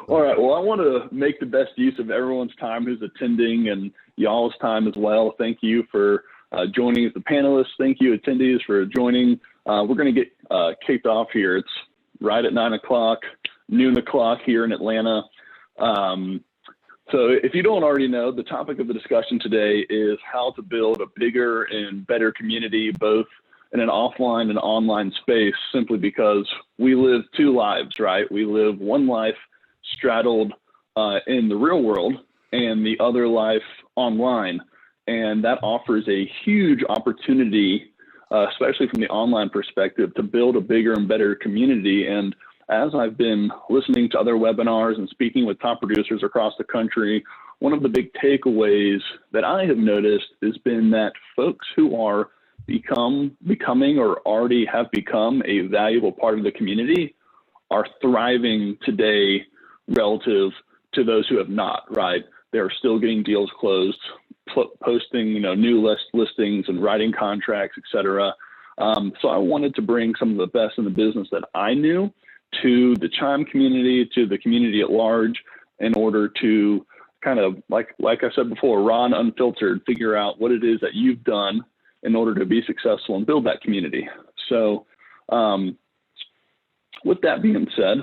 All right. Well, I want to make the best use of everyone's time who's attending and y'all's time as well. Thank you for joining as the panelists. Thank you, attendees, for joining. We're going to get kicked off here. It's right at 9 o'clock, noon o'clock here in Atlanta. So if you don't already know, the topic of the discussion today is how to build a bigger and better community, both in an offline and online space, simply because we live two lives, right? We live one life straddled in the real world and the other life online. And that offers a huge opportunity, especially from the online perspective, to build a bigger and better community. And as I've been listening to other webinars and speaking with top producers across the country, one of the big takeaways that I have noticed has been that folks who are becoming or already have become a valuable part of the community are thriving today relative to those who have not, right? They're still getting deals closed, posting, new listings and writing contracts, et cetera. So I wanted to bring some of the best in the business that I knew to the Chime community, to the community at large, in order to kind of, like I said before, raw and unfiltered, figure out what it is that you've done in order to be successful and build that community. So with that being said,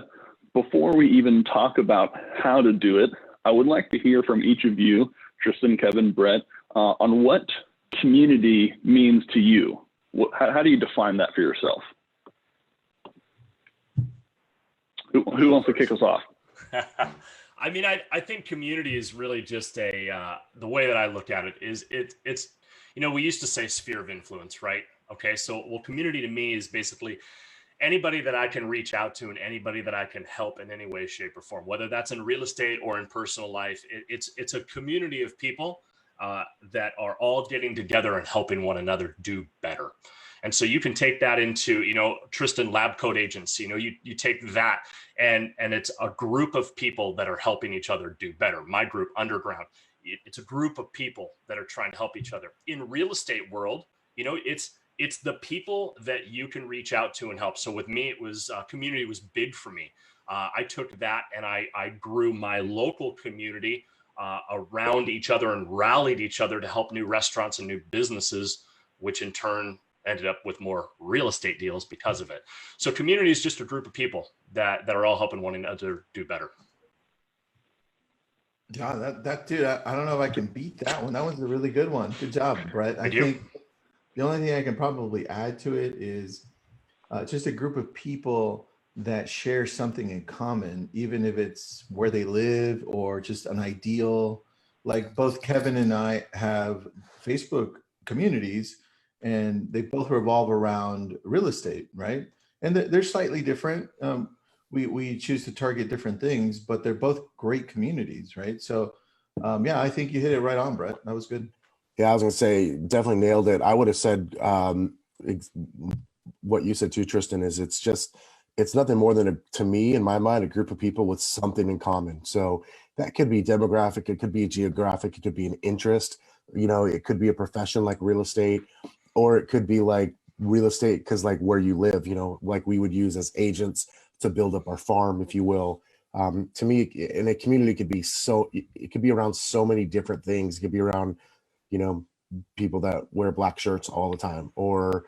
before we even talk about how to do it, I would like to hear from each of you, Tristan, Kevin, Brett, on what community means to you. How do you define that for yourself? Who wants to kick us off? I mean, I think community is really just the way that I look at it is it's, we used to say sphere of influence, right? Okay, so community to me is basically anybody that I can reach out to and anybody that I can help in any way, shape, or form, whether that's in real estate or in personal life. It's a community of people that are all getting together and helping one another do better. And so you can take that into, Tristan, Lab Code Agents, you take that and it's a group of people that are helping each other do better. My group, Underground, it's a group of people that are trying to help each other. In real estate world, it's the people that you can reach out to and help. So with me, it was community was big for me. I took that and I grew my local community around each other and rallied each other to help new restaurants and new businesses, which in turn ended up with more real estate deals because of it. So community is just a group of people that are all helping one another do better. Yeah, that dude, I don't know if I can beat that one. That was a really good one. Good job, Brett. I think the only thing I can probably add to it is just a group of people that share something in common, even if it's where they live or just an ideal. Like both Kevin and I have Facebook communities, and they both revolve around real estate, right? And they're slightly different. We choose to target different things, but they're both great communities, right? So yeah, I think you hit it right on, Brett. That was good. Yeah, I was gonna say, definitely nailed it. I would have said what you said too, Tristan, is it's nothing more than, to me, in my mind, a group of people with something in common. So that could be demographic, it could be geographic, it could be an interest, it could be a profession like real estate, or it could be like real estate because like where you live, like we would use as agents to build up our farm, if you will. To me, in a community, it could be around so many different things. It could be around, people that wear black shirts all the time, or,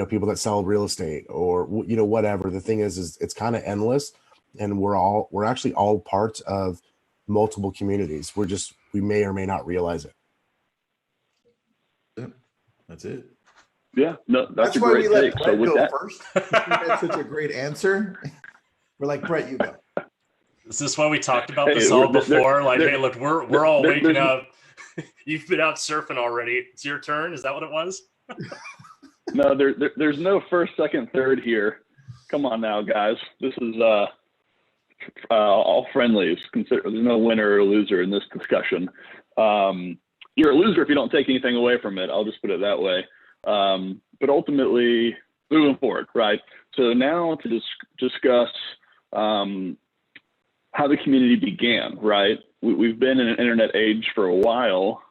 people that sell real estate, or, whatever. The thing is it's kind of endless, and we're actually all parts of multiple communities. We may or may not realize it. Yeah, that's it. Yeah, no, that's a why great we let take. Brett So with go that, first. That's such a great answer. We're like, Brett, you go. Is this why we talked about this all before? Hey, look, we're all waking up. You've been out surfing already. It's your turn. Is that what it was? No, there's no first, second, third here. Come on now, guys. This is all friendlies. There's no winner or loser in this discussion. You're a loser if you don't take anything away from it. I'll just put it that way. But ultimately, moving forward, right? So now to discuss how the community began, right? We've been in an internet age for a while.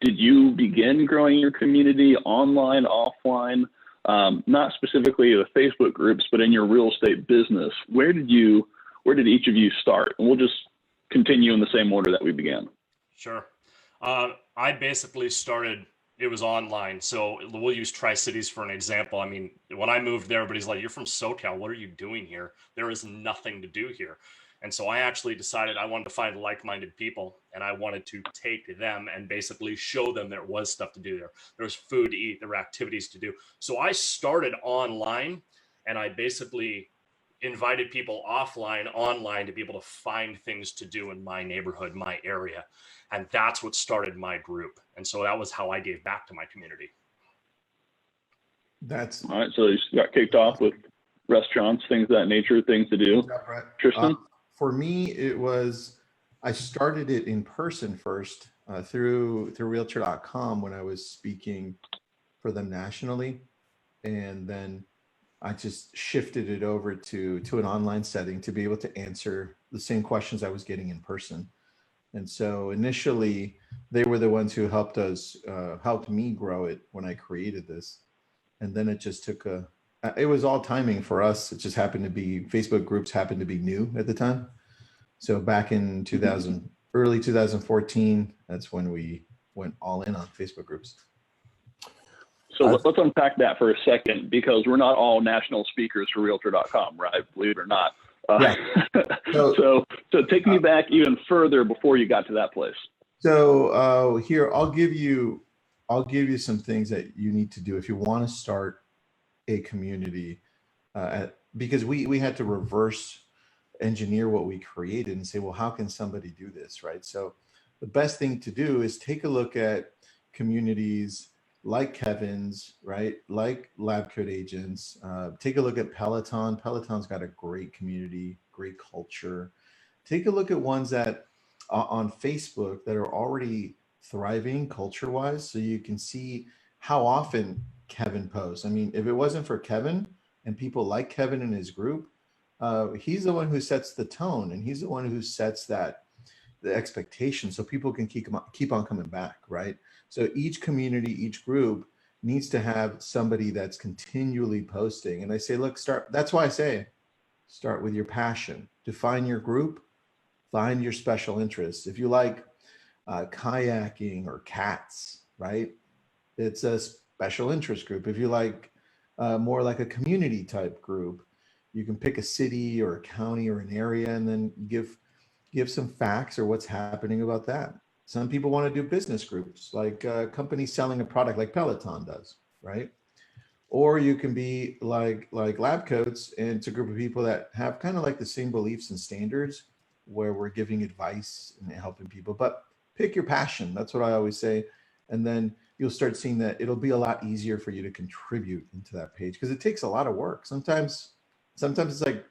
Did you begin growing your community online, offline? Not specifically the Facebook groups, but in your real estate business? Where did you where did each of you start? And we'll just continue in the same order that we began. Sure. I basically started, it was online. So we'll use Tri-Cities for an example. I mean, when I moved there, everybody's like, you're from SoCal. What are you doing here? There is nothing to do here. And so I actually decided I wanted to find like-minded people, and I wanted to take them and basically show them there was stuff to do there. There was food to eat, there were activities to do. So I started online, and I basically invited people offline, online, to be able to find things to do in my neighborhood, my area. And that's what started my group. And so that was how I gave back to my community. That's all right. So you got kicked off with restaurants, things of that nature, things to do. Tristan? For me, it was, I started it in person first through realtor.com when I was speaking for them nationally. And then I just shifted it over to an online setting to be able to answer the same questions I was getting in person. And so initially they were the ones who helped me grow it when I created this. And then it just took it was all timing for us. It just happened to be, Facebook groups happened to be new at the time. So back in early 2014, that's when we went all in on Facebook groups. So let's unpack that for a second, because we're not all national speakers for realtor.com, right? Believe it or not. Yeah. So take me back even further before you got to that place. So here, I'll give you some things that you need to do if you want to start a community, because we had to reverse engineer what we created and say, well, how can somebody do this, right? So the best thing to do is take a look at communities like Kevin's, right? Like Lab Coat Agents. Take a look at Peloton. Peloton's got a great community, great culture. Take a look at ones that on Facebook that are already thriving culture-wise, so you can see how often Kevin posts. I mean, if it wasn't for Kevin and people like Kevin in his group, he's the one who sets the tone, and he's the one who sets the expectation, so people can keep on coming back, right? So each community, each group needs to have somebody that's continually posting. And I say, look, that's why I say, start with your passion. Define your group, find your special interests. If you like kayaking or cats, right? It's a special interest group. If you like more like a community type group, you can pick a city or a county or an area and then give some facts or what's happening about that. Some people want to do business groups, like companies selling a product like Peloton does, right? Or you can be like Lab Coats, and it's a group of people that have kind of like the same beliefs and standards, where we're giving advice and helping people. But pick your passion. That's what I always say. And then you'll start seeing that it'll be a lot easier for you to contribute into that page, because it takes a lot of work. Sometimes it's like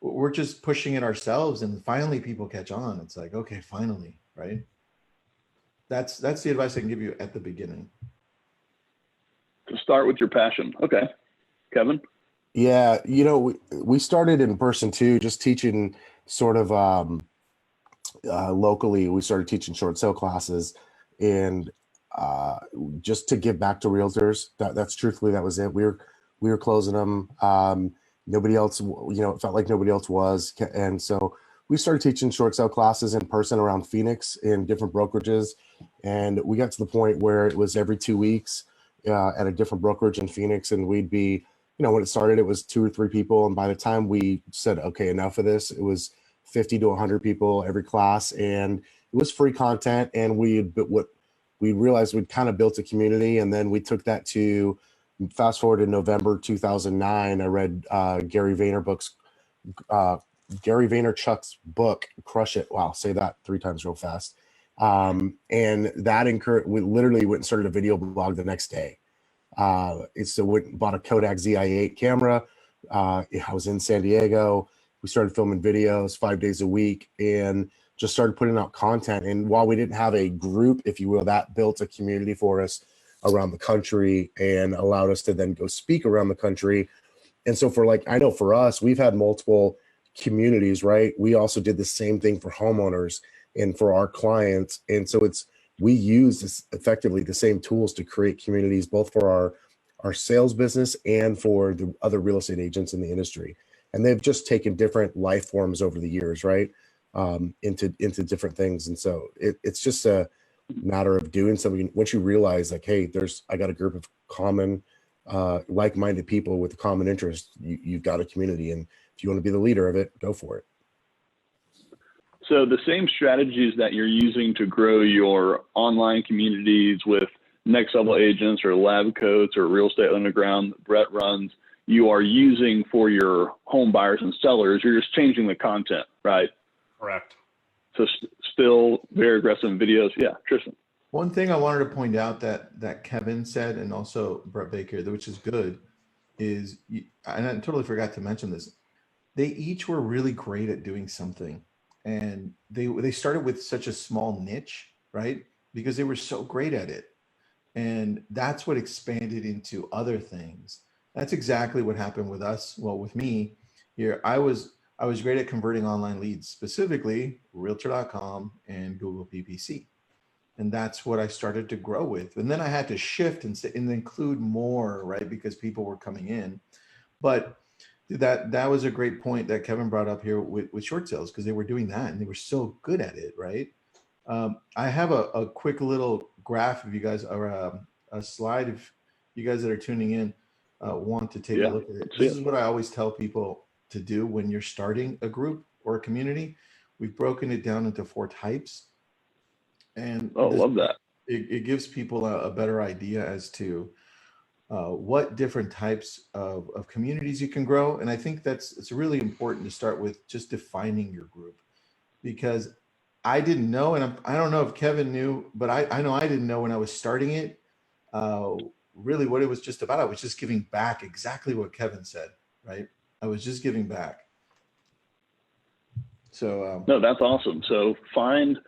we're just pushing it ourselves, and finally people catch on. It's like, okay, finally, right? That's the advice I can give you at the beginning. To start with your passion. Okay. Kevin? Yeah, we started in person too, just teaching sort of locally. We started teaching short sale classes, and just to give back to realtors. That's truthfully, that was it. We were closing them. Nobody else, it felt like nobody else was. And so we started teaching short sale classes in person around Phoenix in different brokerages. And we got to the point where it was every 2 weeks at a different brokerage in Phoenix. And we'd be, when it started, it was 2 or 3 people. And by the time we said, okay, enough of this, it was 50 to 100 people every class. And it was free content. And we realized we'd kind of built a community. And then we took that to, fast forward to November 2009, I read Gary Vaynerchuk's book, Crush It. Wow, say that 3 times real fast. And that we literally went and started a video blog the next day. So we bought a Kodak ZI-8 camera. I was in San Diego. We started filming videos 5 days a week and just started putting out content. And while we didn't have a group, if you will, that built a community for us around the country and allowed us to then go speak around the country. And so I know for us, we've had multiple communities, right? We also did the same thing for homeowners and for our clients. And so we use effectively the same tools to create communities, both for our sales business and for the other real estate agents in the industry. and they've just taken different life forms over the years, right? Into different things. And so it's just a matter of doing something. Once you realize like, hey, I got a group of common, like-minded people with a common interest, you've got a community. And if you want to be the leader of it, go for it. So the same strategies that you're using to grow your online communities with Next Level Agents or Lab Coats or Real Estate Underground that Brett runs, you are using for your home buyers and sellers. You're just changing the content, right? Correct. So still very aggressive videos. Yeah, Tristan. One thing I wanted to point out that Kevin said, and also Brett Baker, which is good, is, and I totally forgot to mention this, they each were really great at doing something. And they started with such a small niche, right? Because they were so great at it. And that's what expanded into other things. That's exactly what happened with us. Well, with me here, I was great at converting online leads, specifically realtor.com and Google PPC. And that's what I started to grow with. And then I had to shift and include more, right? Because people were coming in. But that was a great point that Kevin brought up here with short sales, because they were doing that and they were so good at it, right? I have a quick little graph if you guys are a slide if you guys that are tuning in want to take a look at it. This is what I always tell people to do when you're starting a group or a community. We've broken it down into 4 types. And love that. It gives people a better idea as to what different types of communities you can grow. And I think it's really important to start with just defining your group, because I didn't know, and I don't know if Kevin knew, but I know I didn't know when I was starting it, really what it was just about. I was just giving back, exactly what Kevin said, right? I was just giving back. So no, that's awesome. So find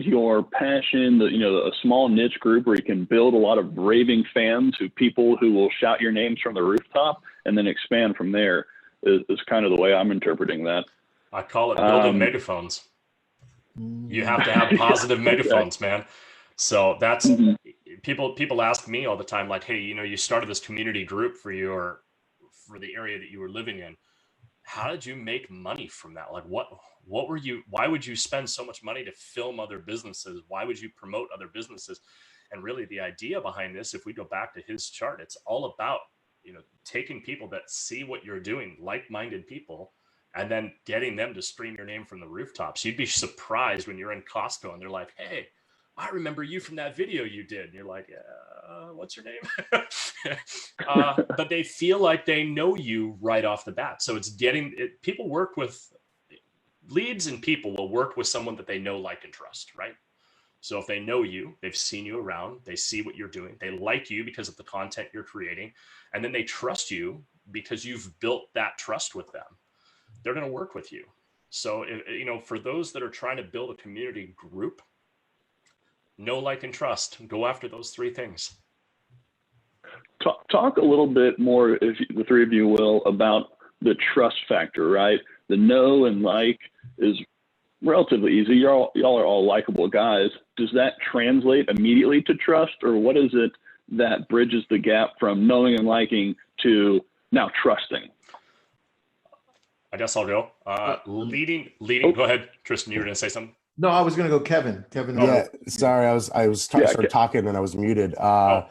your passion, a small niche group where you can build a lot of raving fans, people who will shout your names from the rooftop, and then expand from there is kind of the way I'm interpreting that. I call it building megaphones. You have to have positive megaphones, man. So that's people ask me all the time, like, hey, you started this community group for the area that you were living in. How did you make money from that? Like, why would you spend so much money to film other businesses? Why would you promote other businesses? And really the idea behind this, if we go back to his chart, it's all about, taking people that see what you're doing, like-minded people, and then getting them to stream your name from the rooftops. You'd be surprised when you're in Costco and they're like, hey, I remember you from that video you did. And you're like, what's your name? But they feel like they know you right off the bat. So it's people work with leads, and people will work with someone that they know, like, and trust, right? So if they know you, they've seen you around, they see what you're doing, they like you because of the content you're creating, and then they trust you because you've built that trust with them, they're going to work with you. So, for those that are trying to build a community group, know, like, and trust, go after those 3 things. Talk a little bit more, if the 3 of you will, about the trust factor, right? The know and like is relatively easy. Y'all are all likable guys. Does that translate immediately to trust, or what is it that bridges the gap from knowing and liking to now trusting? I guess I'll go. Leading. Go ahead, Tristan. You were going to say something. No, I was going to go Kevin. Yeah, sorry, I was started talking and I was muted. I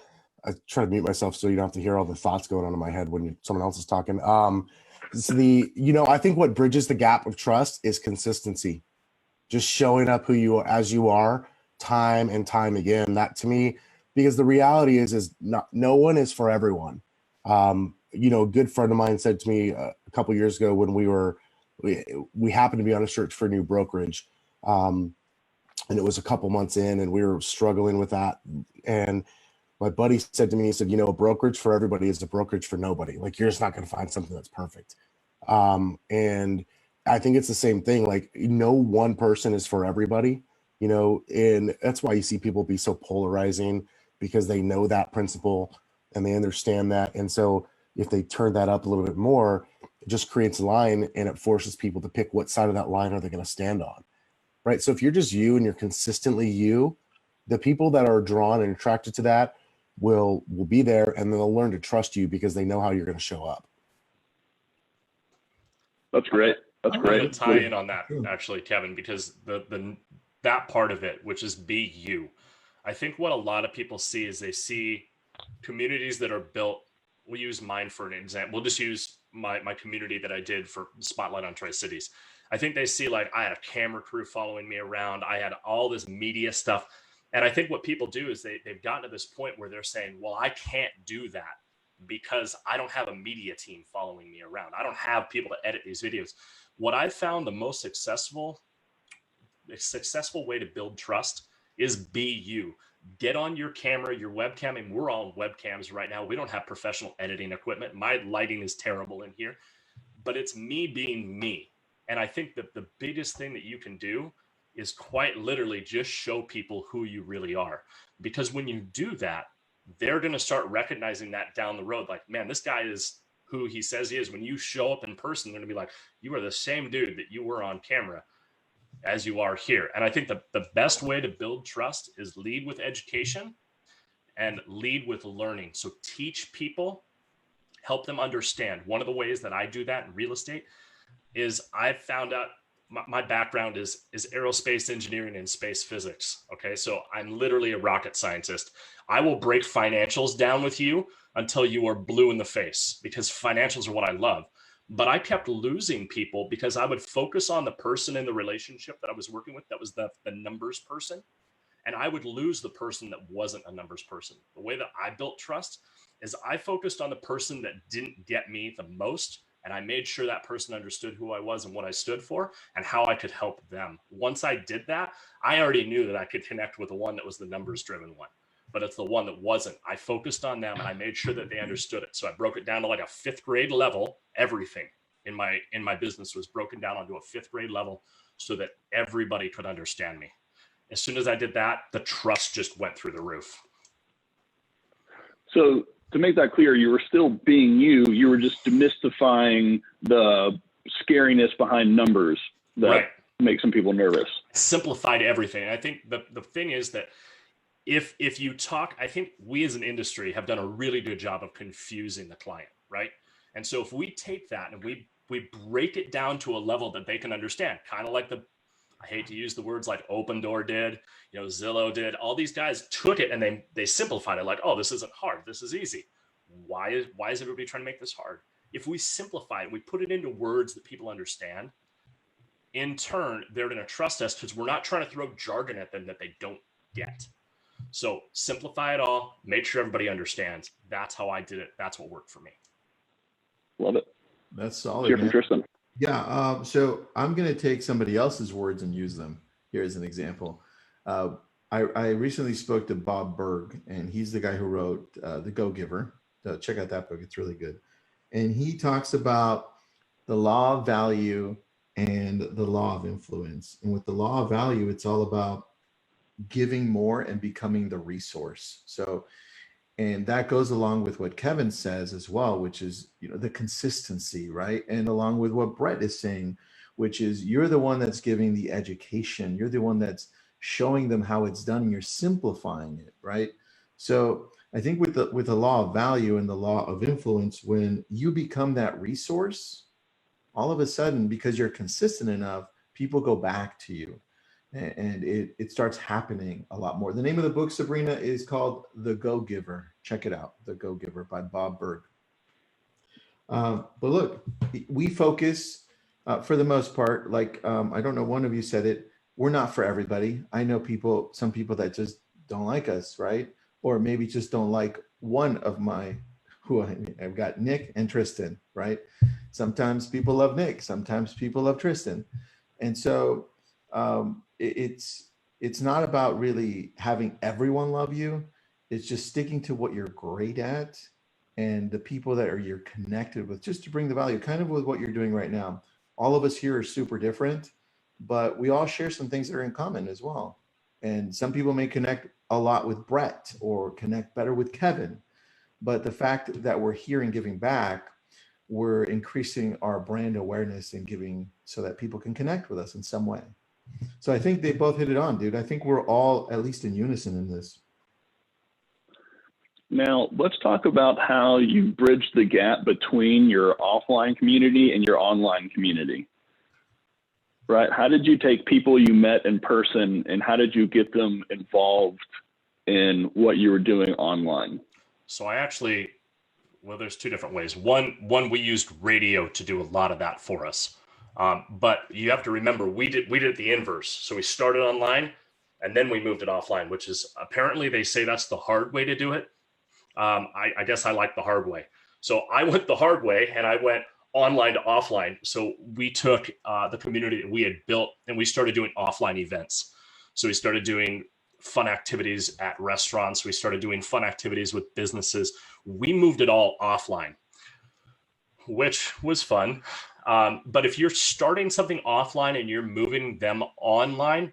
try to mute myself so you don't have to hear all the thoughts going on in my head when someone else is talking. So I think what bridges the gap of trust is consistency. Just showing up as you are, time and time again. That, to me, because the reality is no one is for everyone. A good friend of mine said to me a couple years ago when we happened to be on a search for a new brokerage, and it was a couple months in, and we were struggling with that. And my buddy said to me, he said, a brokerage for everybody is a brokerage for nobody. Like, you're just not going to find something that's perfect. And I think it's the same thing. Like, no one person is for everybody, and that's why you see people be so polarizing, because they know that principle and they understand that. And so if they turn that up a little bit more, it just creates a line, and it forces people to pick what side of that line are they going to stand on. Right. So if you're just you and you're consistently you, the people that are drawn and attracted to that will be there, and they'll learn to trust you because they know how you're going to show up. That's great. That's I'm great. going to tie in on that actually, Kevin, because that part of it, which is be you. I think what a lot of people see is they see communities that are built. We'll use mine for an example. We'll just use my community that I did for Spotlight on Tri-Cities. I think they see like I had a camera crew following me around. I had all this media stuff. And I think what people do is they've gotten to this point where they're saying, well, I can't do that because I don't have a media team following me around. I don't have people to edit these videos. What I've found the most successful way to build trust is be you. Get on your camera, your webcam, and we're all on webcams right now. We don't have professional editing equipment. My lighting is terrible in here, but it's me being me. And I think that the biggest thing that you can do is quite literally just show people who you really are. Because when you do that, they're going to start recognizing that down the road. Like, man, this guy is who he says he is. When you show up in person, they're going to be like, you are the same dude that you were on camera as you are here. And I think the best way to build trust is lead with education and lead with learning. So teach people, help them understand. One of the ways that I do that in real estate is I've found out my background is aerospace engineering and space physics. Okay. So I'm literally a rocket scientist. I will break financials down with you until you are blue in the face because financials are what I love. But I kept losing people because I would focus on the person in the relationship that I was working with that was the numbers person. And I would lose the person that wasn't a numbers person. The way that I built trust is I focused on the person that didn't get me the most. And I made sure that person understood who I was and what I stood for and how I could help them. Once I did that, I already knew that I could connect with the one that was the numbers driven one. But it's the one that wasn't. I focused on them and I made sure that they understood it. So I broke it down to like a 5th grade level. Everything in my business was broken down onto a 5th grade level so that everybody could understand me. As soon as I did that, the trust just went through the roof. So to make that clear, you were still being you. You were just demystifying the scariness behind numbers that make some people nervous. Simplified everything. I think the thing is that if you talk, I think we as an industry have done a really good job of confusing the client, right? And so if we take that and we break it down to a level that they can understand, kind of like I hate to use the words like Open Door did, Zillow did, all these guys took it and they simplified it like, oh, this isn't hard. This is easy. Why is everybody trying to make this hard? If we simplify it, we put it into words that people understand, in turn, they're going to trust us because we're not trying to throw jargon at them that they don't get. So simplify it all, make sure everybody understands. That's how I did it. That's what worked for me. Love it. That's solid. Hear from Tristan. Yeah. So I'm going to take somebody else's words and use them here as an example. I recently spoke to Bob Berg, and he's the guy who wrote The Go-Giver. Check out that book. It's really good. And he talks about the law of value and the law of influence. And with the law of value, it's all about giving more and becoming the resource. So, and that goes along with what Kevin says as well, which is, the consistency, right? And along with what Brett is saying, which is you're the one that's giving the education. You're the one that's showing them how it's done. And you're simplifying it, right? So I think with the law of value and the law of influence, when you become that resource, all of a sudden, because you're consistent enough, people go back to you. And it starts happening a lot more. The name of the book, Sabrina, is called The Go-Giver. Check it out, The Go-Giver by Bob Berg. But look, we focus, for the most part, like, I don't know, one of you said it, we're not for everybody. I know some people that just don't like us, right? Or maybe just don't like one of I've got Nick and Tristan, right? Sometimes people love Nick, sometimes people love Tristan. And so, it's not about really having everyone love you. It's just sticking to what you're great at and the people that you're connected with, just to bring the value, kind of with what you're doing right now. All of us here are super different, but we all share some things that are in common as well. And some people may connect a lot with Brett or connect better with Kevin, but the fact that we're here and giving back, we're increasing our brand awareness and giving so that people can connect with us in some way. So I think they both hit it on, dude. I think we're all at least in unison in this. Now, let's talk about how you bridge the gap between your offline community and your online community, right? How did you take people you met in person and how did you get them involved in what you were doing online? So I actually, well, there's two different ways. One, we used radio to do a lot of that for us. But you have to remember, we did it the inverse. So we started online and then we moved it offline, which is apparently they say that's the hard way to do it. I guess I like the hard way. So I went the hard way and I went online to offline. So we took the community that we had built and we started doing offline events. So we started doing fun activities at restaurants. We started doing fun activities with businesses. We moved it all offline, which was fun. But if you're starting something offline and you're moving them online,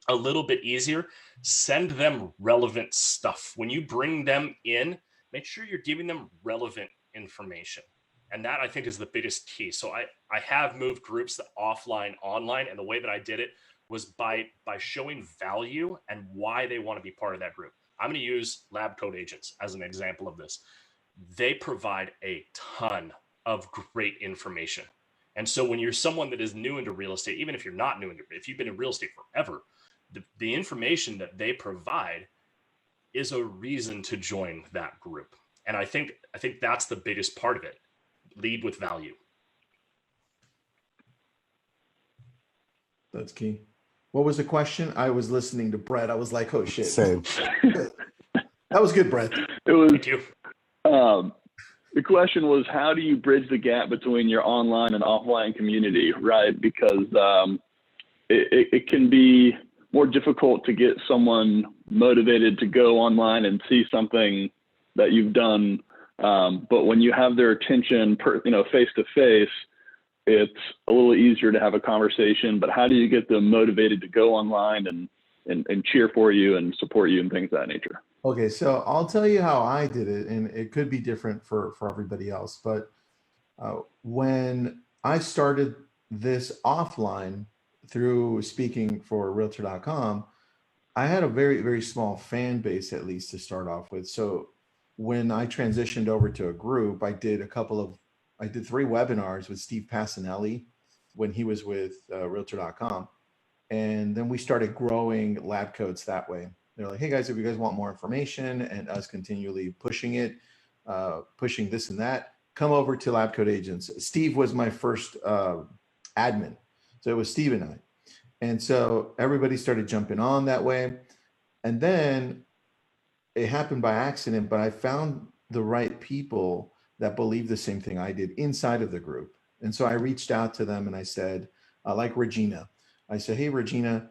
a little bit easier, send them relevant stuff. When you bring them in, make sure you're giving them relevant information. And that I think is the biggest key. So I have moved groups offline, online, and the way that I did it was by showing value and why they want to be part of that group. I'm going to use Lab Code Agents as an example of this. They provide a ton of great information. And so when you're someone that is new into real estate, even if you're not new into, if you've been in real estate forever, the information that they provide is a reason to join that group. And I think that's the biggest part of it. Lead with value. That's key. What was the question? I was listening to Brett. I was like, oh shit. Same. That was good, Brett. It was. Thank you. The question was, how do you bridge the gap between your online and offline community, right? Because it can be more difficult to get someone motivated to go online and see something that you've done. But when you have their attention, face to face, it's a little easier to have a conversation. But how do you get them motivated to go online and cheer for you and support you and things of that nature? Okay, so I'll tell you how I did it, and it could be different for everybody else. But when I started this offline through speaking for Realtor.com, I had a very, very small fan base, at least to start off with. So when I transitioned over to a group, I did 3 webinars with Steve Passanelli when he was with Realtor.com. And then we started growing lab codes that way. They're like, hey guys, if you guys want more information and us continually pushing it, pushing this and that, come over to Lab Code Agents. Steve was my first admin. So it was Steve and I. And so everybody started jumping on that way. And then it happened by accident, but I found the right people that believed the same thing I did inside of the group. And so I reached out to them and I said, like Regina, I said, hey, Regina,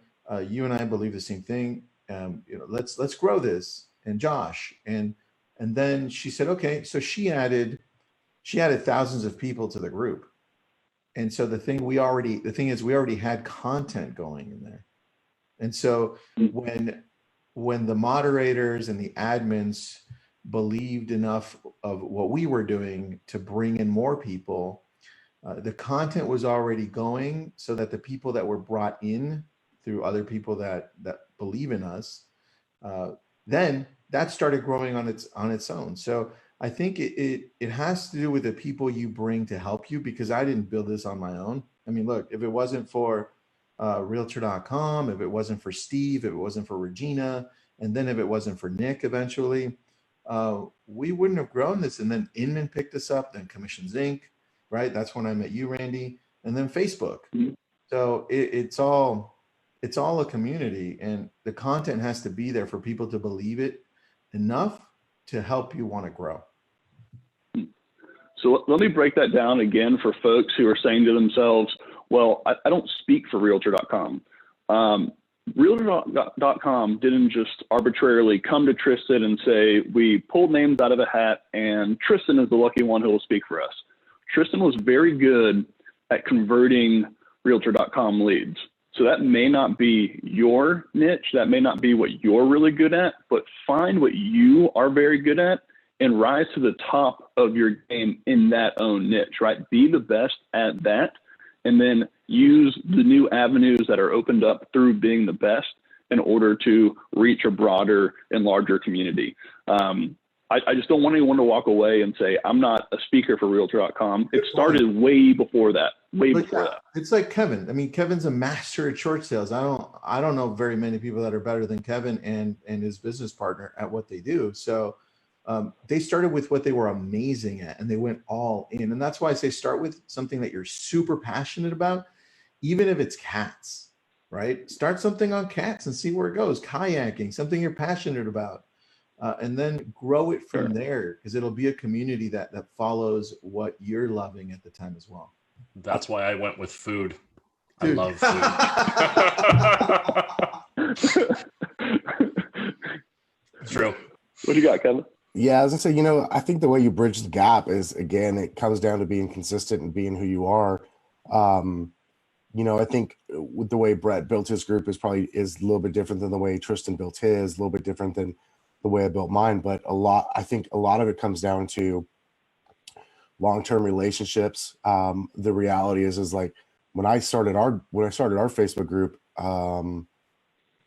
you and I believe the same thing. Let's grow this. And Josh. And then she said, okay. So she added thousands of people to the group. And so the thing is we already had content going in there. And so when the moderators and the admins believed enough of what we were doing to bring in more people, the content was already going so that the people that were brought in through other people that believe in us, then that started growing on its own. So I think it has to do with the people you bring to help you, because I didn't build this on my own. I mean, look, if it wasn't for Realtor.com, if it wasn't for Steve, if it wasn't for Regina, and then if it wasn't for Nick eventually, we wouldn't have grown this. And then Inman picked us up, then Commissions Inc., right? That's when I met you, Randy, and then Facebook. Mm-hmm. So it's all a community, and the content has to be there for people to believe it enough to help you want to grow. So let me break that down again for folks who are saying to themselves, well, I don't speak for Realtor.com. Realtor.com didn't just arbitrarily come to Tristan and say, we pulled names out of a hat and Tristan is the lucky one who will speak for us. Tristan was very good at converting Realtor.com leads. So that may not be your niche, that may not be what you're really good at, but find what you are very good at and rise to the top of your game in that own niche, right? Be the best at that, and then use the new avenues that are opened up through being the best in order to reach a broader and larger community. I just don't want anyone to walk away and say, I'm not a speaker for Realtor.com. It started way before that, before that. It's like Kevin. I mean, Kevin's a master at short sales. I don't know very many people that are better than Kevin and his business partner at what they do. So they started with what they were amazing at, and they went all in. And that's why I say start with something that you're super passionate about, even if it's cats, right? Start something on cats and see where it goes. Kayaking, something you're passionate about. And then grow it from there, because it'll be a community that follows what you're loving at the time as well. That's why I went with food. Dude. I love food. True. What do you got, Kevin? Yeah, as I say, I think the way you bridge the gap is, again, it comes down to being consistent and being who you are. I think with the way Brett built his group is a little bit different than the way Tristan built his, a little bit different than the way I built mine. But I think a lot of it comes down to long-term relationships. The reality is like when I started our Facebook group, God,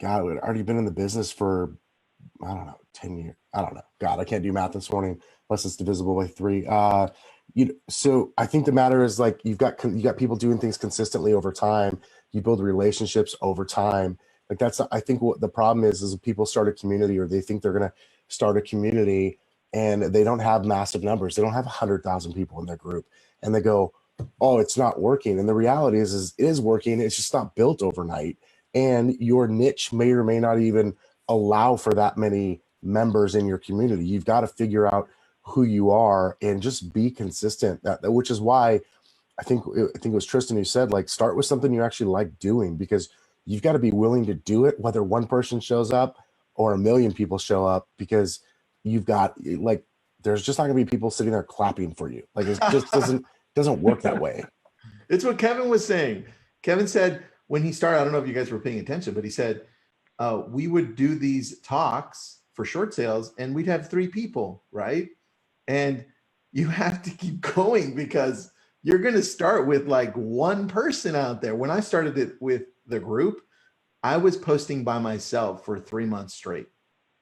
we'd already been in the business for, I don't know, 10 years. I don't know. God, I can't do math this morning unless it's divisible by 3. So I think the matter is like you got people doing things consistently over time. You build relationships over time. Like I think what the problem is people start a community, or they think they're going to start a community, and they don't have massive numbers. They don't have 100,000 people in their group, and they go, oh, it's not working. And the reality is it is working. It's just not built overnight. And your niche may or may not even allow for that many members in your community. You've got to figure out who you are and just be consistent. Which is why I think it was Tristan who said, like, start with something you actually like doing, because you've got to be willing to do it, whether one person shows up or 1 million people show up, because you've got, like, there's just not gonna be people sitting there clapping for you. Like, it just doesn't work that way. It's what Kevin was saying. Kevin said when he started, I don't know if you guys were paying attention, but he said, we would do these talks for short sales and we'd have 3 people, right? And you have to keep going, because you're going to start with like 1 person out there. When I started it with the group, I was posting by myself for 3 months straight.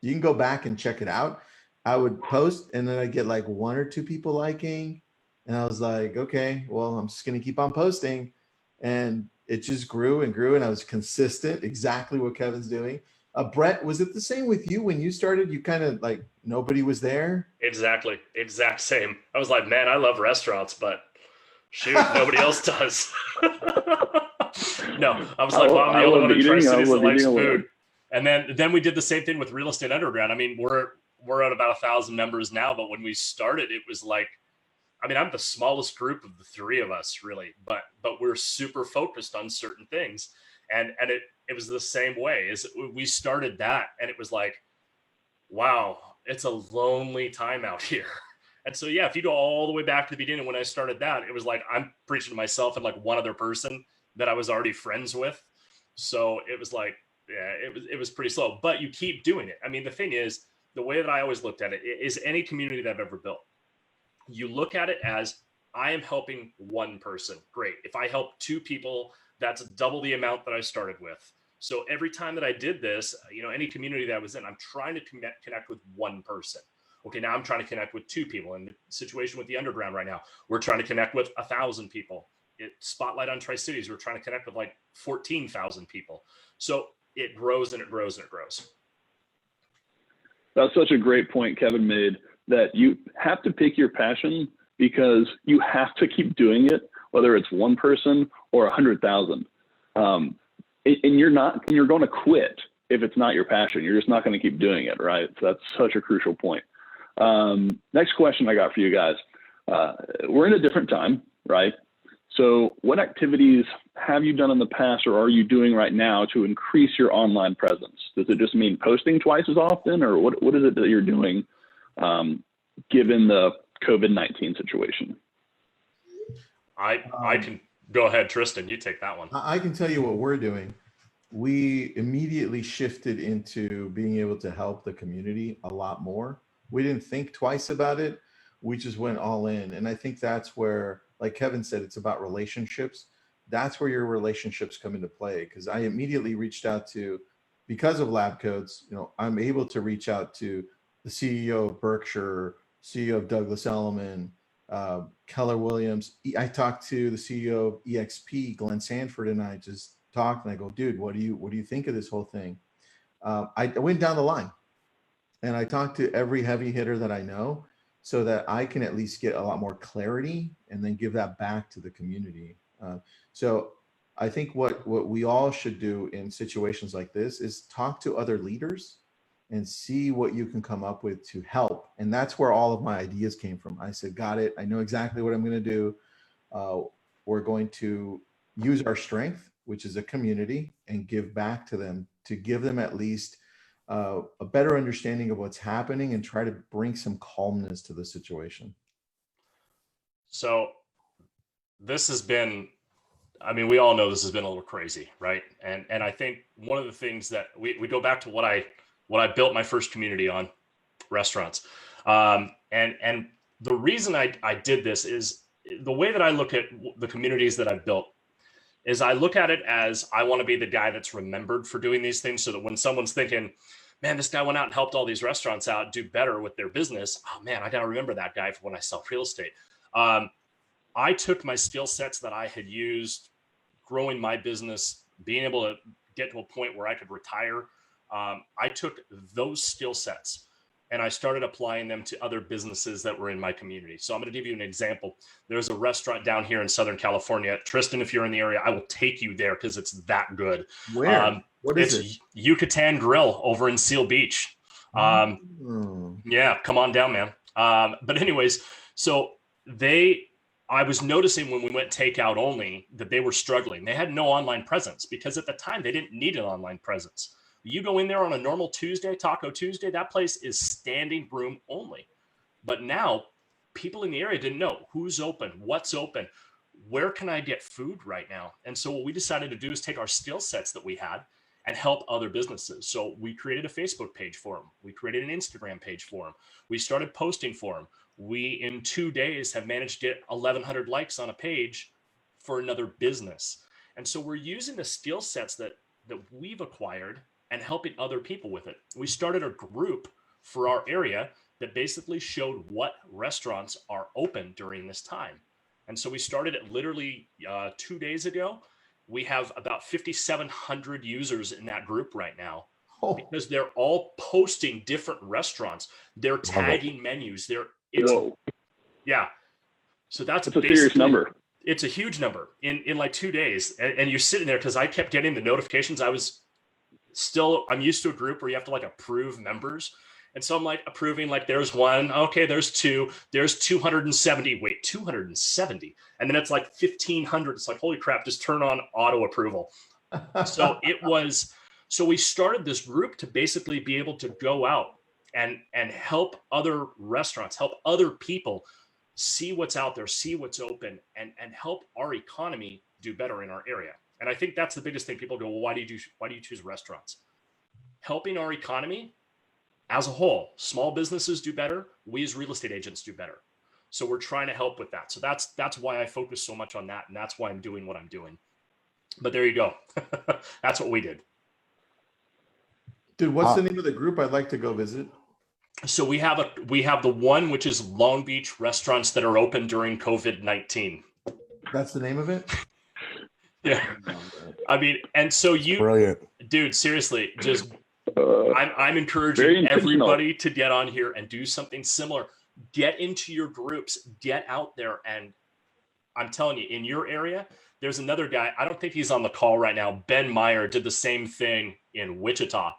You can go back and check it out. I would post and then I'd get like 1 or 2 people liking. And I was like, okay, well, I'm just going to keep on posting. And it just grew and grew. And I was consistent, exactly what Kevin's doing. Brett, was it the same with you when you started? You kind of like, nobody was there? Exactly. Exact same. I was like, man, I love restaurants, but shoot, nobody else does. No, I was like, well, I'm the only one in Tri-Cities that likes food. And then we did the same thing with Real Estate Underground. I mean, we're at about 1,000 members now, but when we started, it was like, I mean, I'm the smallest group of the 3 of us, really, but we're super focused on certain things. And it was the same way. Is we started that, and it was like, wow, it's a lonely time out here. And so, yeah, if you go all the way back to the beginning, when I started that, it was like I'm preaching to myself and like one other person that I was already friends with. So it was like, yeah, it was pretty slow, but you keep doing it. I mean, the thing is, the way that I always looked at it is any community that I've ever built, you look at it as I am helping 1 person. Great. If I help 2 people, that's double the amount that I started with. So every time that I did this, any community that I was in, I'm trying to connect with 1 person. Okay, now I'm trying to connect with 2 people. In the situation with the Underground right now, we're trying to connect with 1,000 people. Spotlight on Tri-Cities, we're trying to connect with like 14,000 people. So it grows and it grows and it grows. That's such a great point Kevin made, that you have to pick your passion, because you have to keep doing it, whether it's 1 person or 100,000. And you're going to quit if it's not your passion. You're just not going to keep doing it, right? So that's such a crucial point. Next question I got for you guys. We're in a different time, right? So what activities have you done in the past or are you doing right now to increase your online presence? Does it just mean posting twice as often, or what is it that you're doing given the COVID-19 situation? I can go ahead, Tristan, you take that one. I can tell you what we're doing. We immediately shifted into being able to help the community a lot more. We didn't think twice about it. We just went all in. And I think that's where, like Kevin said, it's about relationships. That's where your relationships come into play. Because I immediately reached out to, because of lab coats, I'm able to reach out to the CEO of Berkshire, CEO of Douglas Elliman, Keller Williams. I talked to the CEO of EXP, Glenn Sanford, and I just talked, and I go, dude, what do you think of this whole thing? I went down the line, and I talked to every heavy hitter that I know, so that I can at least get a lot more clarity and then give that back to the community. So I think what we all should do in situations like this is talk to other leaders and see what you can come up with to help. And that's where all of my ideas came from. I said, got it. I know exactly what I'm going to do. We're going to use our strength, which is a community, and give back to them, to give them at least a better understanding of what's happening and try to bring some calmness to the situation. So this has been, I mean, we all know this has been a little crazy, right? And I think one of the things that we go back to what I built my first community on, restaurants. And the reason I did this is the way that I look at the communities that I've built is I look at it as I want to be the guy that's remembered for doing these things, so that when someone's thinking, man, this guy went out and helped all these restaurants out do better with their business. Oh man, I got to remember that guy for when I sell real estate. I took my skill sets that I had used growing my business, being able to get to a point where I could retire. I took those skill sets and I started applying them to other businesses that were in my community. So I'm going to give you an example. There's a restaurant down here in Southern California. Tristan, if you're in the area, I will take you there because it's that good. Where? What is it? Yucatan Grill over in Seal Beach. Yeah, come on down, man. But anyways, so I was noticing when we went takeout only that they were struggling. They had no online presence because at the time they didn't need an online presence. You go in there on a normal Tuesday, Taco Tuesday, that place is standing room only. But now people in the area didn't know who's open, what's open, where can I get food right now? And so what we decided to do is take our skill sets that we had and help other businesses. So we created a Facebook page for them. We created an Instagram page for them. We started posting for them. We, in 2 days, have managed to get 1,100 likes on a page for another business. And so we're using the skill sets that we've acquired and helping other people with it. We started a group for our area that basically showed what restaurants are open during this time. And so we started it literally 2 days ago. We have about 5,700 users in that group right now because they're all posting different restaurants. They're tagging menus. Yeah. So that's a serious number. It's a huge number in like 2 days. And you're sitting there because I kept getting the notifications. I'm used to a group where you have to like approve members. And so I'm like approving, like there's one, okay, there's two, there's 270, wait, 270. And then it's like 1,500. It's like, holy crap, just turn on auto approval. So we started this group to basically be able to go out and help other restaurants, help other people see what's out there, see what's open, and help our economy do better in our area. And I think that's the biggest thing. People go, well, why do you choose restaurants? Helping our economy as a whole, small businesses do better. We as real estate agents do better. So we're trying to help with that. So that's why I focus so much on that. And that's why I'm doing what I'm doing. But there you go. That's what we did. Dude, what's the name of the group? I'd like to go visit. So we have the one, which is Long Beach restaurants that are open during COVID-19. That's the name of it? Yeah. I mean, and so Brilliant. Dude, seriously, just I'm encouraging everybody to get on here and do something similar. Get into your groups, get out there. And I'm telling you, in your area, there's another guy. I don't think he's on the call right now. Ben Meyer did the same thing in Wichita.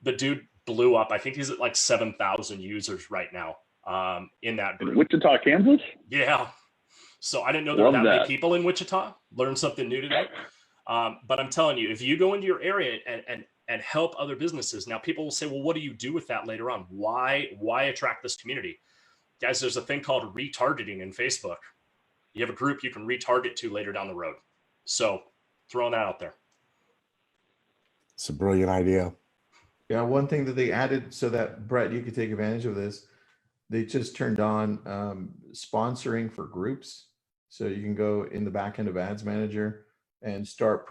The dude blew up. I think he's at like 7,000 users right now in that group. Wichita, Kansas? Yeah. So I didn't know there were that many people in Wichita. Learned something new today. But I'm telling you, if you go into your area and help other businesses, now people will say, well, what do you do with that later on? Why attract this community? Guys, there's a thing called retargeting in Facebook. You have a group you can retarget to later down the road. So throwing that out there. It's a brilliant idea. Yeah, one thing that they added so that, Brett, you could take advantage of this, they just turned on sponsoring for groups. So you can go in the back end of Ads Manager and start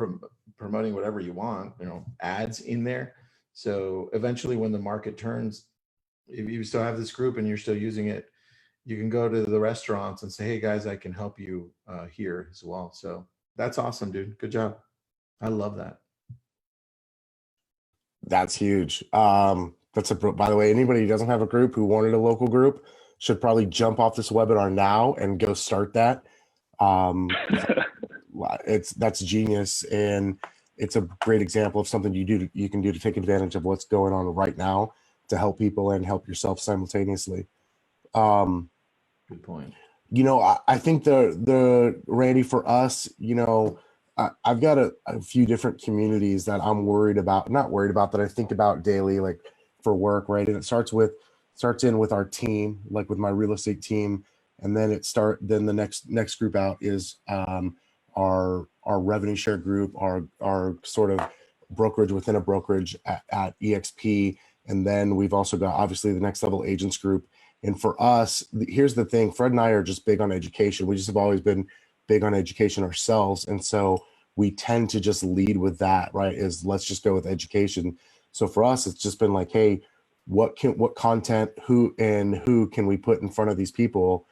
promoting whatever you want, ads in there. So eventually when the market turns, if you still have this group and you're still using it, you can go to the restaurants and say, hey guys, I can help you here as well. So that's awesome, dude. Good job. I love that. That's huge. By the way, anybody who doesn't have a group who wanted a local group should probably jump off this webinar now and go start that. That's genius, and it's a great example of something you can do to take advantage of what's going on right now to help people and help yourself simultaneously. Good point. I think the Randy, for us, I've got a few different communities that I'm not worried about, that I think about daily, like for work, right? And it starts in with our team, like with my real estate team, and then the next group out is our revenue share group, our sort of brokerage within a brokerage at EXP, and then we've also got obviously the next level agents group. And for us, here's the thing: Fred and I are just big on education. We just have always been big on education ourselves, and so we tend to just lead with that, right? Is let's just go with education. So for us, it's just been like, hey, what content, who can we put in front of these people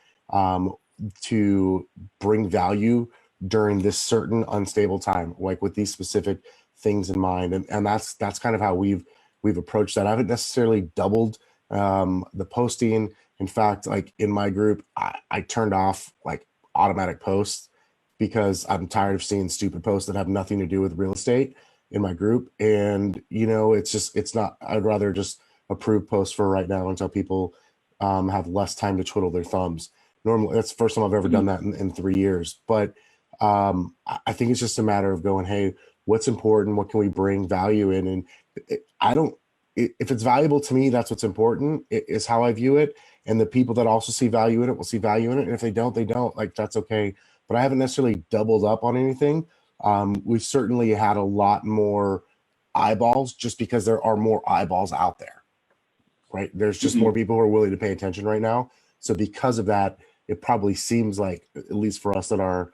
to bring value during this certain unstable time, like with these specific things in mind. And that's kind of how we've approached that. I haven't necessarily doubled the posting. In fact, like in my group, I turned off like automatic posts because I'm tired of seeing stupid posts that have nothing to do with real estate in my group. And I'd rather just approve posts for right now until people have less time to twiddle their thumbs. Normally, that's the first time I've ever done that in 3 years. But I think it's just a matter of going, hey, what's important? What can we bring value in? And if it's valuable to me, that's what's important. It is how I view it. And the people that also see value in it will see value in it. And if they don't, they don't. Like, that's okay. But I haven't necessarily doubled up on anything. We've certainly had a lot more eyeballs just because there are more eyeballs out there, right? There's just more people who are willing to pay attention right now. So because of that, it probably seems like, at least for us, that our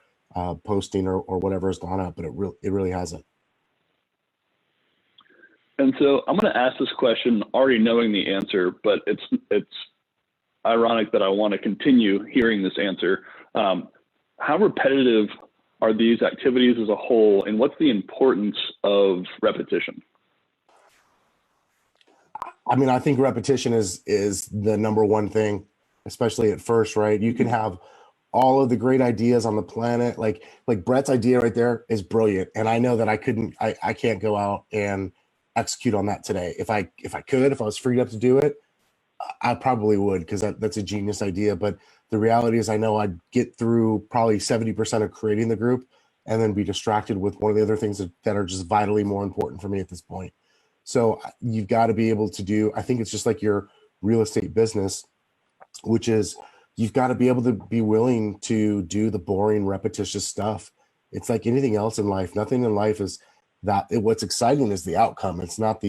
posting or whatever has gone up, but it really hasn't. And so I'm going to ask this question already knowing the answer, but it's ironic that I want to continue hearing this answer. How repetitive are these activities as a whole, and what's the importance of repetition? I mean, I think repetition is the number one thing, especially at first, right? You can have all of the great ideas on the planet. Like Brett's idea right there is brilliant. And I know that I can't go out and execute on that today. If I was freed up to do it, I probably would, because that's a genius idea. But the reality is I know I'd get through probably 70% of creating the group and then be distracted with one of the other things that are just vitally more important for me at this point. So you've got to be able to I think it's just like your real estate business, which is you've got to be able to be willing to do the boring, repetitious stuff. It's like anything else in life. Nothing in life is that. What's exciting is the outcome. It's not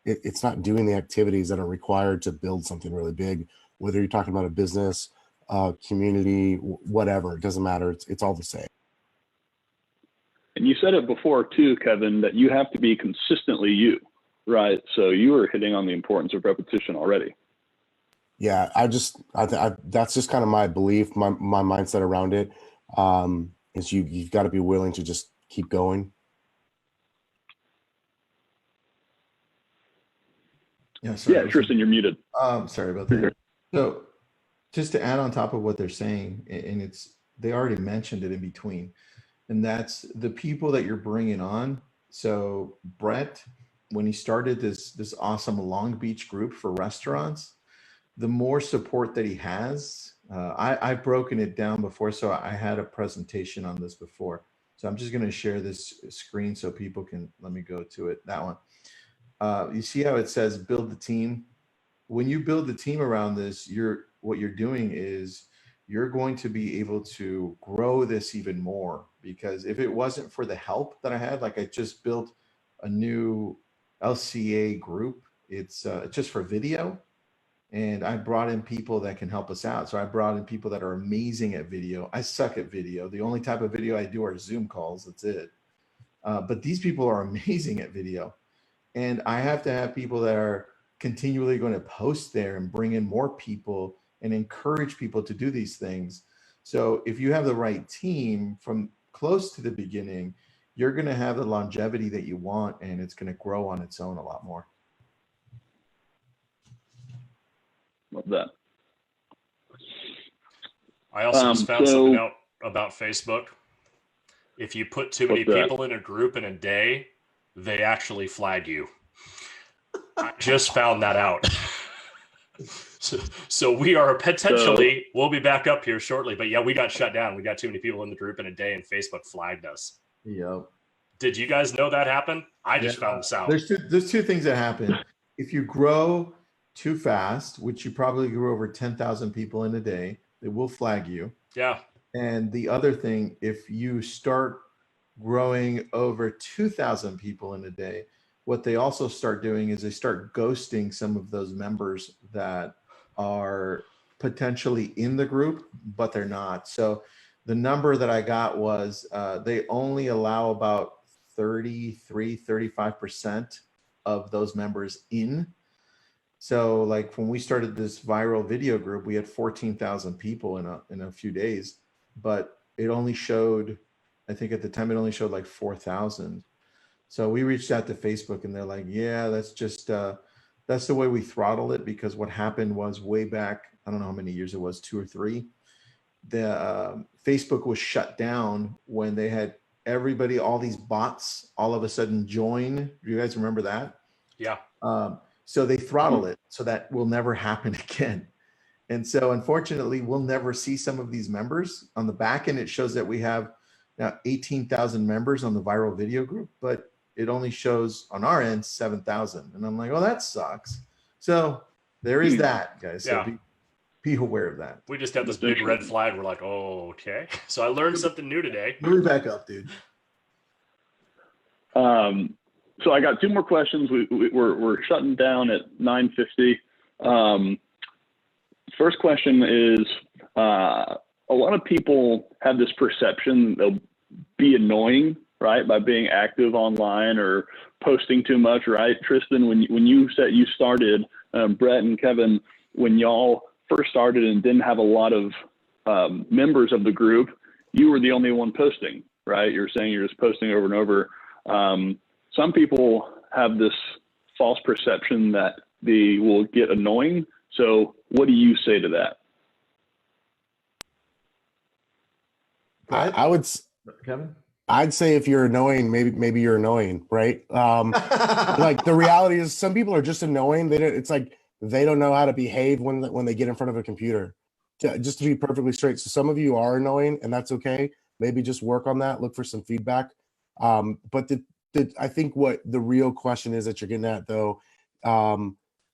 it's not doing the activities that are required to build something really big, whether you're talking about a business, community, whatever. It doesn't matter. It's all the same. And you said it before too, Kevin, that you have to be consistently you, right? So you were hitting on the importance of repetition already. Yeah, that's just kind of my belief, my mindset around it. Is you've got to be willing to just keep going. Yeah, sorry, Tristan, you're muted. Sorry about that. So just to add on top of what they're saying, and they already mentioned it in between, and that's the people that you're bringing on. So Brett, when he started this awesome Long Beach group for restaurants, the more support that he has, I've broken it down before. So I had a presentation on this before. So I'm just going to share this screen so people can, let me go to it, that one. You see how it says build the team? When you build the team around this, what you're doing is you're going to be able to grow this even more, because if it wasn't for the help that I had, like I just built a new LCA group, it's just for video. And I brought in people that can help us out. So I brought in people that are amazing at video. I suck at video. The only type of video I do are Zoom calls. That's it. But these people are amazing at video. And I have to have people that are continually going to post there and bring in more people and encourage people to do these things. So if you have the right team from close to the beginning, you're going to have the longevity that you want, and it's going to grow on its own a lot more. Love that. I also just found something out about Facebook. If you put too many people in a group in a day, they actually flag you. I just found that out. So we are potentially, we'll be back up here shortly, but yeah, we got shut down. We got too many people in the group in a day and Facebook flagged us. Yep. Did you guys know that happened? I just found this out. There's two things that happen. If you grow too fast, which you probably grew over 10,000 people in a day, they will flag you. Yeah. And the other thing, if you start growing over 2,000 people in a day, what they also start doing is they start ghosting some of those members that are potentially in the group, but they're not. So the number that I got was they only allow about 35% of those members in. So like when we started this viral video group, we had 14,000 people in a few days, but it only showed, I think at the time it only showed like 4,000. So we reached out to Facebook and they're like, yeah, that's just, that's the way we throttle it, because what happened was way back, I don't know how many years it was, 2 or 3, the Facebook was shut down when they had everybody, all these bots all of a sudden join. Do you guys remember that? Yeah. So they throttle it, so that will never happen again. And so unfortunately, we'll never see some of these members. On the back end, it shows that we have now 18,000 members on the viral video group, but it only shows on our end 7,000. And I'm like, oh, that sucks. So there is that, guys. So yeah. Be aware of that. We just have this big red flag. We're like, oh, okay. So I learned something new today. Move back up, dude. So I got 2 more questions. We're shutting down at 9:50. First question is, a lot of people have this perception they'll be annoying, right, by being active online or posting too much, right? Tristan, when you said you started, Brett and Kevin, when y'all first started and didn't have a lot of members of the group, you were the only one posting, right? You're saying you're just posting over and over. Some people have this false perception that they will get annoying. So what do you say to that? I would, Kevin? I'd say if you're annoying, maybe you're annoying, right? Like the reality is some people are just annoying. It's like they don't know how to behave when they get in front of a computer. Just to be perfectly straight. So some of you are annoying, and that's okay. Maybe just work on that. Look for some feedback. But I think what the real question is that you're getting at, though,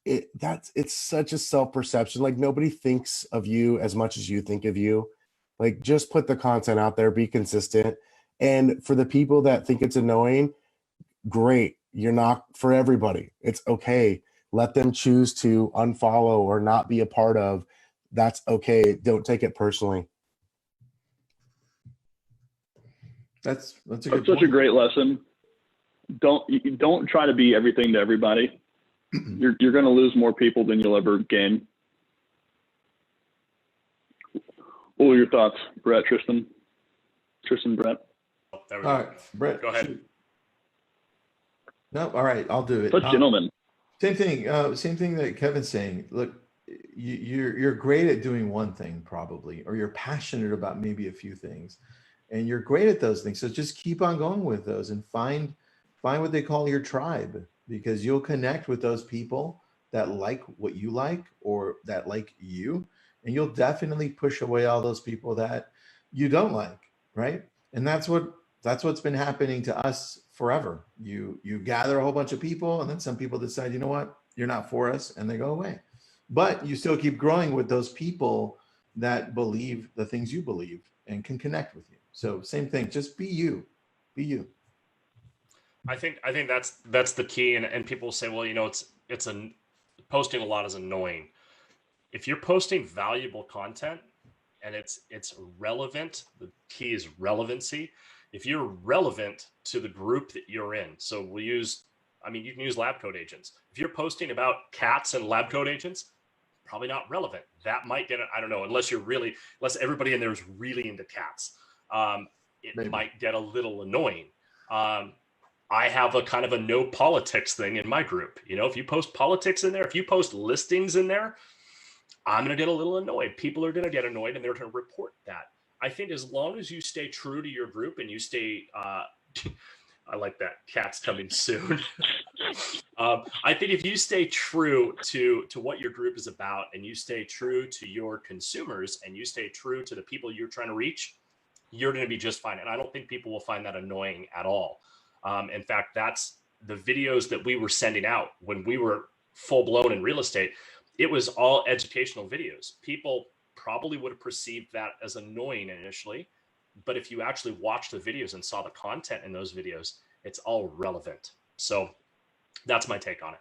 it's such a self-perception. Like nobody thinks of you as much as you think of you. Like just put the content out there, be consistent. And for the people that think it's annoying, great. You're not for everybody. It's okay. Let them choose to unfollow or not be a part of. That's okay. Don't take it personally. That's such a great lesson. Don't try to be everything to everybody. You're going to lose more people than you'll ever gain. What were your thoughts, Brett, Tristan, Brett? Oh, there we all go. right, Brett, go ahead. Shoot. No, all right, I'll do it. Such gentlemen. Same thing that Kevin's saying. Look, you're great at doing one thing probably, or you're passionate about maybe a few things, and you're great at those things. So just keep on going with those and find what they call your tribe, because you'll connect with those people that like what you like or that like you, and you'll definitely push away all those people that you don't like, right? And that's what's been happening to us forever. You gather a whole bunch of people, and then some people decide, you know what, you're not for us, and they go away. But you still keep growing with those people that believe the things you believe and can connect with you. So same thing, just be you. Be you. I think that's the key. And people say, well, it's posting a lot is annoying. If you're posting valuable content and it's relevant, the key is relevancy. If you're relevant to the group that you're in, so we'll use I mean, you can use lab coat agents. If you're posting about cats and lab coat agents, probably not relevant. That might get, I don't know, unless everybody in there is really into cats. It might get a little annoying. I have a kind of a no politics thing in my group. You know, if you post politics in there, if you post listings in there, I'm going to get a little annoyed. People are going to get annoyed and they're going to report that. I think as long as you stay true to your group and you stay, I like that, cats coming soon. I think if you stay true to what your group is about, and you stay true to your consumers, and you stay true to the people you're trying to reach, you're going to be just fine. And I don't think people will find that annoying at all. In fact, that's the videos that we were sending out when we were full blown in real estate. It was all educational videos. People probably would have perceived that as annoying initially, but if you actually watch the videos and saw the content in those videos, it's all relevant. So that's my take on it.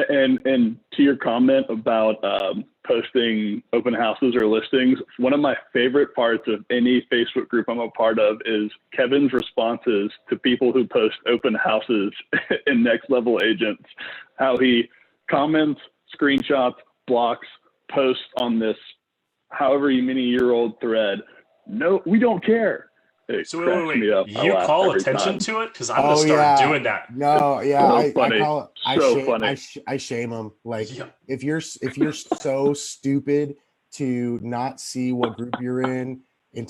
And to your comment about posting open houses or listings, one of my favorite parts of any Facebook group I'm a part of is Kevin's responses to people who post open houses in Next Level Agents, how he comments, screenshots, blocks, posts on this however many year old thread. No, we don't care. So wait. You call attention to it? Because I'm gonna start doing that. No, yeah, I call it. I shame them. Like, if you're so stupid to not see what group you're in, and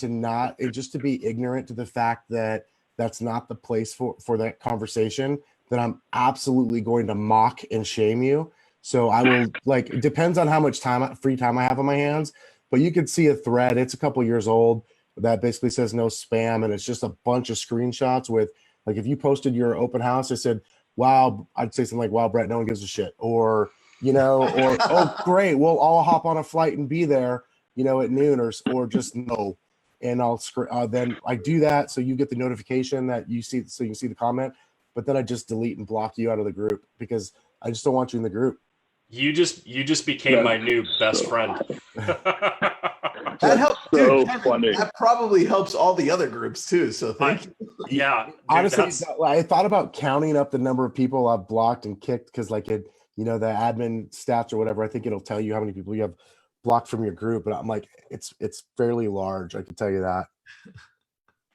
just to be ignorant to the fact that that's not the place for that conversation, then I'm absolutely going to mock and shame you. So I will, like, it depends on how much free time I have on my hands, but you could see a thread. It's a couple years old that basically says no spam, and it's just a bunch of screenshots with, like, if you posted your open house, I said, wow, I'd say something like, wow, Brett, no one gives a shit, or oh, great, we'll all hop on a flight and be there, at noon, or just no. And I'll then I do that so you get the notification that you see, so you can see the comment, but then I just delete and block you out of the group because I just don't want you in the group. You just became my new best friend. That helps. So Kevin, funny. That probably helps all the other groups too. So thank you. Yeah. Dude, honestly, I thought about counting up the number of people I've blocked and kicked because, like, the admin stats or whatever. I think it'll tell you how many people you have blocked from your group. But I'm like, it's fairly large. I can tell you that.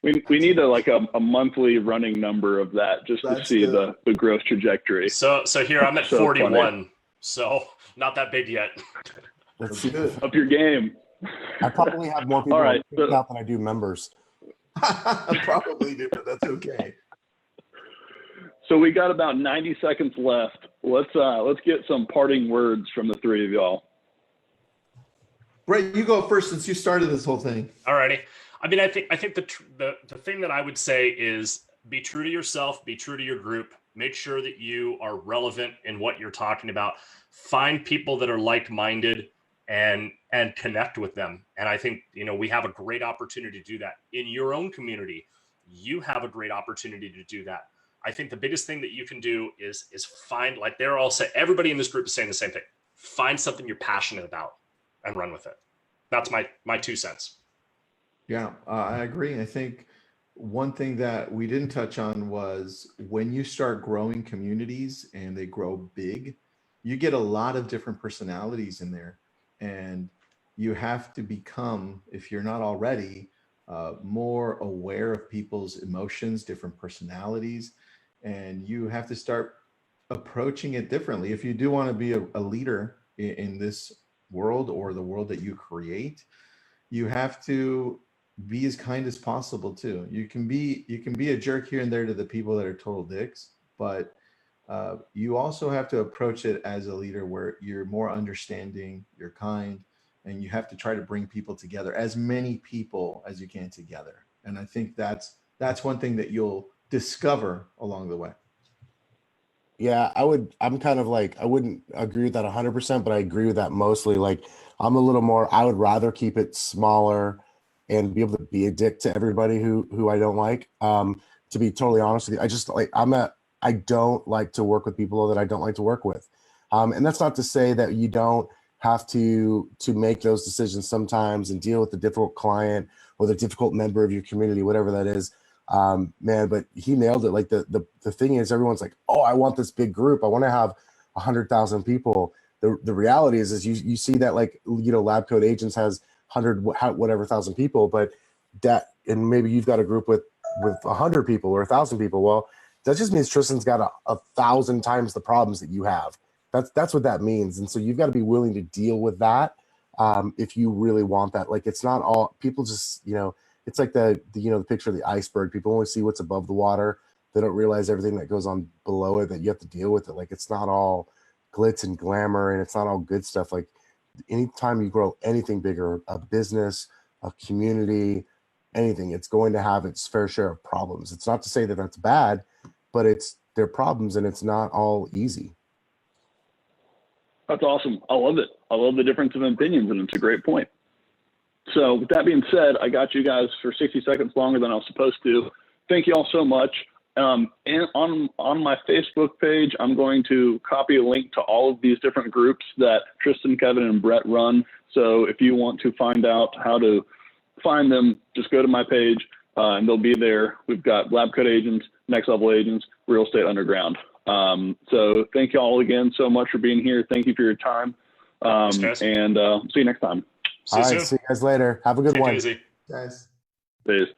We need a monthly running number of that just to see the growth trajectory. So here I'm at 41. Funny. So not that big yet. Let's see. Up your game. I probably have more people out than I do members. I probably do, but that's okay. So we got about 90 seconds left. Let's get some parting words from the three of y'all. Brett, you go first since you started this whole thing. Alrighty. I mean, I think the thing that I would say is be true to yourself, be true to your group. Make sure that you are relevant in what you're talking about. Find people that are like-minded and connect with them. And I think, we have a great opportunity to do that in your own community. You have a great opportunity to do that. I think the biggest thing that you can do is find, like they're all saying, everybody in this group is saying the same thing. Find something you're passionate about and run with it. That's my 2 cents. Yeah, I agree. I think one thing that we didn't touch on was when you start growing communities and they grow big, you get a lot of different personalities in there. And you have to become, if you're not already, more aware of people's emotions, different personalities, and you have to start approaching it differently. If you do want to be a leader in this world or the world that you create, you have to be as kind as possible too. You can be a jerk here and there to the people that are total dicks, but you also have to approach it as a leader where you're more understanding, you're kind, and you have to try to bring people together, as many people as you can together. And I think that's one thing that you'll discover along the way. Yeah, I'm kind of like, I wouldn't agree with that 100%, but I agree with that mostly. Like, I'm a little more, I would rather keep it smaller and be able to be a dick to everybody who I don't like. To be totally honest with you, I just like, I don't like to work with people that I don't like to work with. And that's not to say that you don't have to make those decisions sometimes and deal with the difficult client or the difficult member of your community, whatever that is. Man, but he nailed it. Like the thing is, everyone's like, oh, I want this big group. I want to have 100,000 people. The reality is you see that, like, you know, Lab Coat Agents has 100,000 people, but that, and maybe you've got a group with 100 people or 1,000 people. Well, that just means Tristan's got 1,000 times the problems that you have. That's what that means. And so you've got to be willing to deal with that if you really want that. Like, it's not all people just, you know, it's like the you know, the picture of the iceberg. People only see what's above the water. They don't realize everything that goes on below it, that you have to deal with it. Like, it's not all glitz and glamour, and it's not all good stuff. Like, anytime you grow anything bigger, a business, a community, anything, it's going to have its fair share of problems. It's not to say that that's bad, but they're problems, and it's not all easy. That's awesome. I love it. I love the difference of opinions, and it's a great point. So with that being said, I got you guys for 60 seconds longer than I was supposed to. Thank you all so much. And on my Facebook page, I'm going to copy a link to all of these different groups that Tristan, Kevin, and Brett run. So if you want to find out how to find them, just go to my page and they'll be there. We've got Lab Coat Agents, Next Level Agents, Real Estate Underground. So thank you all again so much for being here. Thank you for your time. Thanks, and see you next time. See you soon. See you guys later. Have a good one. Easy. Guys. Peace.